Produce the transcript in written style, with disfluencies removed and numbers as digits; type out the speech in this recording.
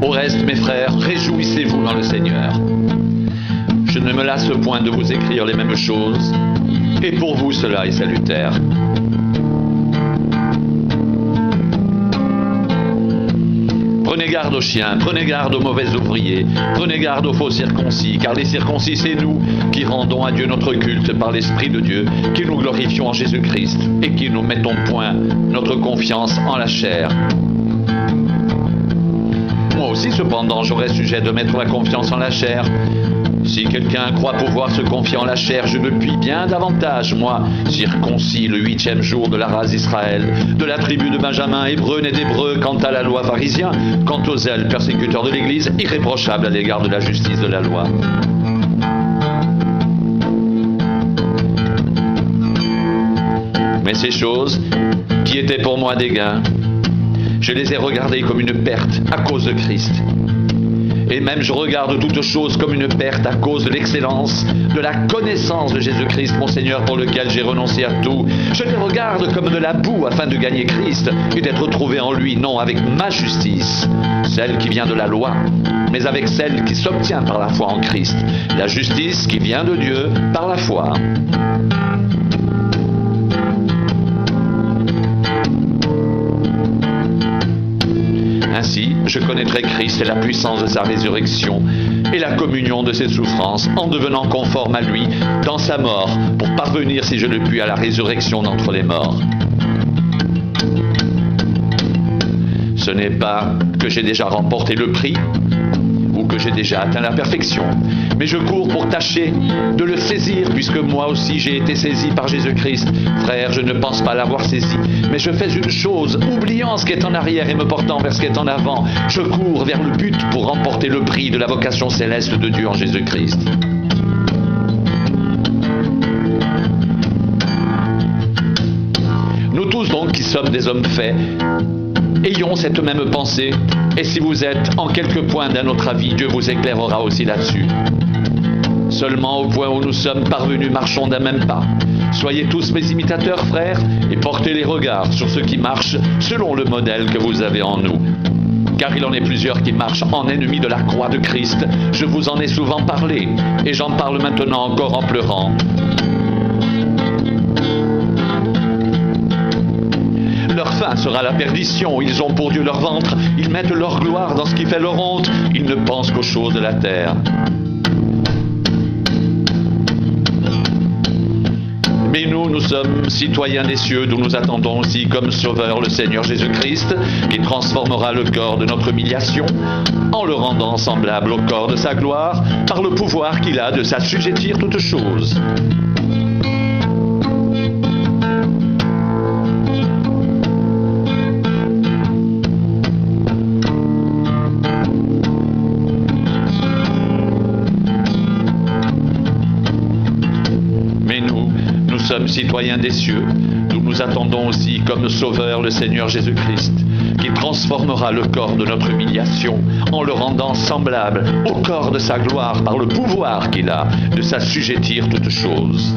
Au reste, mes frères, réjouissez-vous dans le Seigneur. Je ne me lasse point de vous écrire les mêmes choses, et pour vous cela est salutaire. Prenez garde aux chiens, prenez garde aux mauvais ouvriers, prenez garde aux faux circoncis, car les circoncis, c'est nous qui rendons à Dieu notre culte par l'Esprit de Dieu, qui nous glorifions en Jésus-Christ et qui nous mettons point notre confiance en la chair. Moi aussi, cependant, j'aurais sujet de mettre la confiance en la chair. Si quelqu'un croit pouvoir se confier en la chair, je le puis bien davantage, moi, circoncis le 8e jour de la race d'Israël, de la tribu de Benjamin, hébreu né d'hébreu, quant à la loi pharisien, quant au zèle persécuteur de l'Église, irréprochable à l'égard de la justice de la loi. Mais ces choses, qui étaient pour moi des gains, je les ai regardées comme une perte à cause de Christ. Et même je regarde toutes choses comme une perte à cause de l'excellence, de la connaissance de Jésus-Christ, mon Seigneur, pour lequel j'ai renoncé à tout. Je les regarde comme de la boue afin de gagner Christ et d'être trouvé en lui, non avec ma justice, celle qui vient de la loi, mais avec celle qui s'obtient par la foi en Christ, la justice qui vient de Dieu par la foi. Ainsi, je connaîtrai Christ et la puissance de sa résurrection et la communion de ses souffrances en devenant conforme à lui dans sa mort pour parvenir, si je le puis, à la résurrection d'entre les morts. Ce n'est pas que j'ai déjà remporté le prix ou que j'ai déjà atteint la perfection, mais je cours pour tâcher de le saisir, puisque moi aussi j'ai été saisi par Jésus-Christ. Frère, je ne pense pas l'avoir saisi, mais je fais une chose, oubliant ce qui est en arrière et me portant vers ce qui est en avant. Je cours vers le but pour remporter le prix de la vocation céleste de Dieu en Jésus-Christ. Nous tous donc qui sommes des hommes faits, ayons cette même pensée, et si vous êtes en quelque point d'un autre avis, Dieu vous éclairera aussi là-dessus. Seulement au point où nous sommes parvenus, marchons d'un même pas. Soyez tous mes imitateurs, frères, et portez les regards sur ceux qui marchent selon le modèle que vous avez en nous. Car il en est plusieurs qui marchent en ennemis de la croix de Christ. Je vous en ai souvent parlé, et j'en parle maintenant encore en pleurant. Leur fin sera la perdition, ils ont pour Dieu leur ventre, ils mettent leur gloire dans ce qui fait leur honte, ils ne pensent qu'aux choses de la terre. Mais nous sommes citoyens des cieux, d'où nous attendons aussi comme sauveur le Seigneur Jésus-Christ, qui transformera le corps de notre humiliation en le rendant semblable au corps de sa gloire, par le pouvoir qu'il a de s'assujettir toutes choses. Nous sommes citoyens des cieux, d'où nous attendons aussi comme sauveur le Seigneur Jésus-Christ, qui transformera le corps de notre humiliation en le rendant semblable au corps de sa gloire par le pouvoir qu'il a de s'assujettir toutes choses.